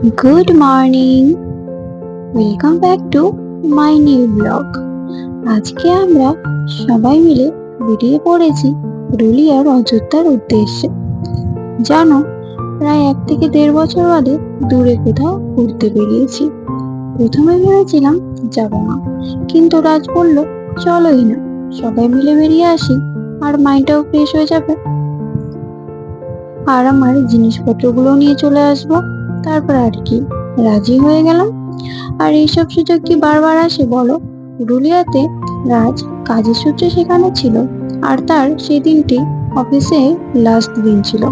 Good morning. Welcome back to my new vlog. আজকে আমরা সবাই মিলে বেরিয়ে পড়েছি পুরুলিয়ার অযোধ্যার উদ্দেশ্যে। জানো, প্রায় 1 থেকে 1.5 বছর বাদে দূরে কোথাও ঘুরতে বেরিয়েছি। প্রথমে ভেবেছিলাম যাব না, কিন্তু রাজ বলল চলোই না, সবাই মিলে বেরিয়ে আসি, আর মাইন্ডটাও ফ্রেশ হয়ে যাবে, আর আমার জিনিসপত্রগুলো নিয়ে চলে আসবো। তারপর আর কি, রাজি হয়ে গেলাম। আর এইসব সুযোগ কি বারবার আসে বলো? পুরুলিয়াতে রাজ কাজের সূত্রে সেখানে ছিল, আর তার সেই দিনটি অফিসে লাস্ট দিন ছিল।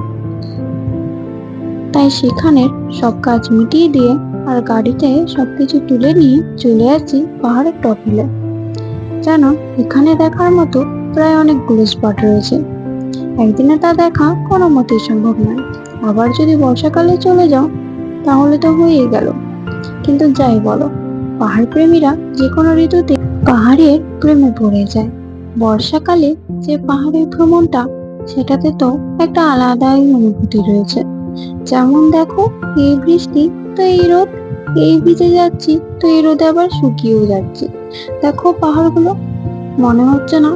তাই সেখানের সব কাজ মিটিয়ে দিয়ে আর গাড়িতে সবকিছু তুলে নিয়ে চলে আসছি পাহাড়ের টপিলে। জানো, এখানে দেখার মতো প্রায় অনেকগুলো স্পট রয়েছে। একদিনে তা দেখা কোনো মতেই সম্ভব নয়। আবার যদি বর্ষাকালে চলে যাও তাহলে তো হয়েই গেল। কিন্তু যাই বলো, পাহাড় প্রেমীরা যে কোনো ঋতুতে পাহাড়ের প্রেমে পড়ে যায়। বর্ষাকালে যে পাহাড়ের ভ্রমণটা, সেটাতে তো একটা আলাদাই অনুভূতি রয়েছে। যেমন দেখো, এই বৃষ্টি তো এই রোদ, এই ভিজে যাচ্ছি তো এই রোদে আবার শুকিয়েও যাচ্ছি। দেখো পাহাড়গুলো, মনে হচ্ছে না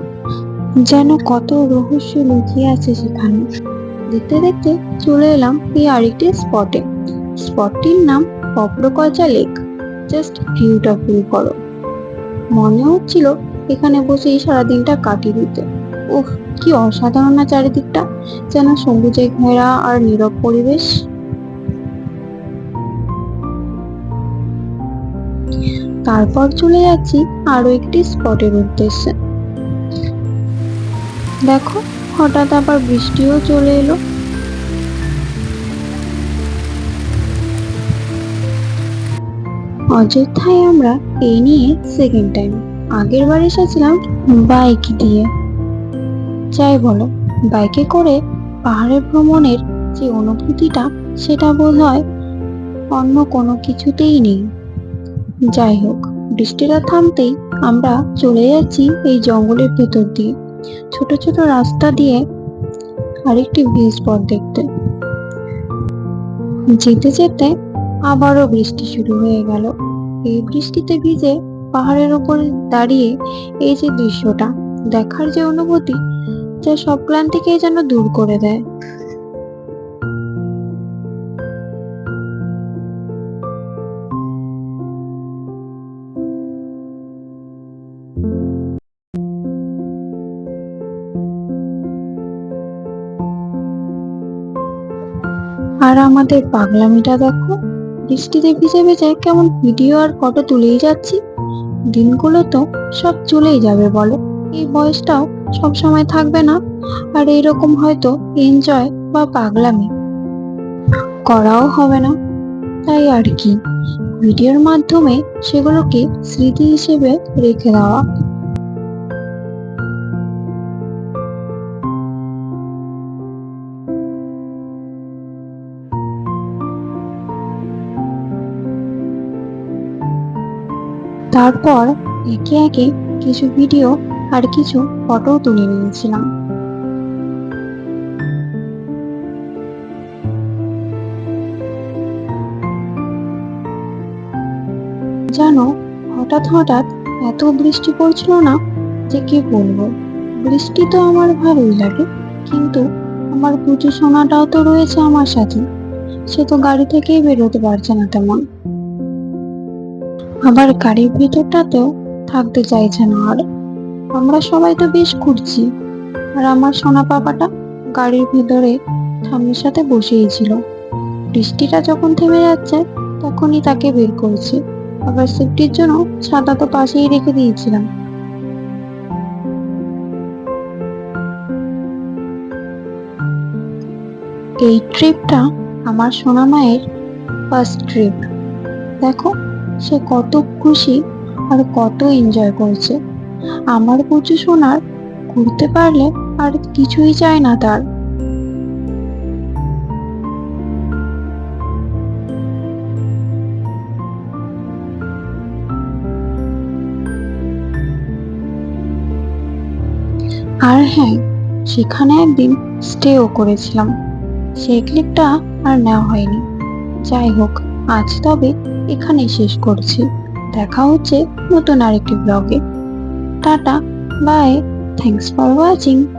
যেন কত রহস্য লুকিয়ে আছে সেখানে। দেখতে দেখতে চলে এলাম এই আরেকটি স্পটে। স্পটটির নাম পপড়কচা লেক। জাস্ট ভিউটা ফিল করো। মনে হচ্ছিল এখানে বসেই সারাদিনটা কাটিয়ে দিতে। উফ, কি অসাধারণ না চারিদিকটা, যেন সবুজে ঘেরা আর নীরব পরিবেশ। তারপর চলে যাচ্ছি আরো একটি স্পটের উদ্দেশ্যে। দেখো, হঠাৎ আবার বৃষ্টিও চলে এলো। অযোধ্যায় আমরা এই নিয়ে সেকেন্ড টাইম। আগের বার এসেছিলাম বাইক দিয়ে। যাই বলো, বাইকে করে পাহাড়ে ভ্রমণের যে অনুভূতিটা, সেটা বোধহয় অন্য কোনো কিছুতেই নেই। যাই হোক, বৃষ্টিটা থামতেই আমরা চলে যাচ্ছি এই জঙ্গলের ভেতর দিয়ে, ছোট ছোট রাস্তা দিয়ে আরেকটি ভিউ স্পট দেখতে। যেতে যেতে আবারও বৃষ্টি শুরু হয়ে গেল। এই বৃষ্টিতে ভিজে পাহাড়ের উপরে দাঁড়িয়ে এই যে দৃশ্যটা দেখার যে অনুভূতি, যা সব ক্লান্তিকে যেন দূর করে দেয়। আর আমাদের পাগলামিটা দেখো, বৃষ্টিতে ভিজে ভিজে কেমন ভিডিও আর ফটো তুলেই যাচ্ছি। দিনগুলো তো সব চলেই যাবে বলো, এই বয়সটাও সব সময় থাকবে না। আর এইরকম হয়তো এনজয় বা পাগলামি করাও হবে না। তাই আর কি, ভিডিওর মাধ্যমে সেগুলোকে স্মৃতি হিসেবে রেখে দেওয়া। তারপর একে একে কিছু ভিডিও আর কিছু ফটো তুলে নিয়েছিলাম। জানো, হঠাৎ হঠাৎ এত বৃষ্টি পড়ছিল না যে কি বলবো। বৃষ্টি তো আমার ভালোই লাগে, কিন্তু আমার পুচু সোনাটাও তো রয়েছে আমার সাথে। সে তো গাড়ি থেকেই বেরোতে পারছে না তেমন, আবার গাড়ির ভিতরটাতেও থাকতে চাইছে না। আর আমরা সবাই তো বেশ ঘুরছি, আর আমার সোনা পাপাটা গাড়ির ভিতরে ঠাম্মির সাথে বসেই ছিল। বৃষ্টিটা যখন থেমে যাচ্ছে তখনই তাকে বের করেছি। আবার সেফটির জন্য ছাতা তো পাশেই রেখে দিয়েছিলাম। এই ট্রিপটা আমার সোনা মায়ের ফার্স্ট ট্রিপ। দেখো, সে কত খুশি আর কত এনজয় করছে। আমার পুচু সোনার ঘুরতে পারলে আর কিছুই চায় না তার। আর হ্যাঁ, সেখানে একদিন স্টেও করেছিলাম। সেই ক্লিপটা আর নেওয়া হয়নি। যাই হোক, আজ তবে এখানেই শেষ করছি। দেখা হচ্ছে নতুন আরেকটি ব্লগে। Tata, bye, thanks for watching.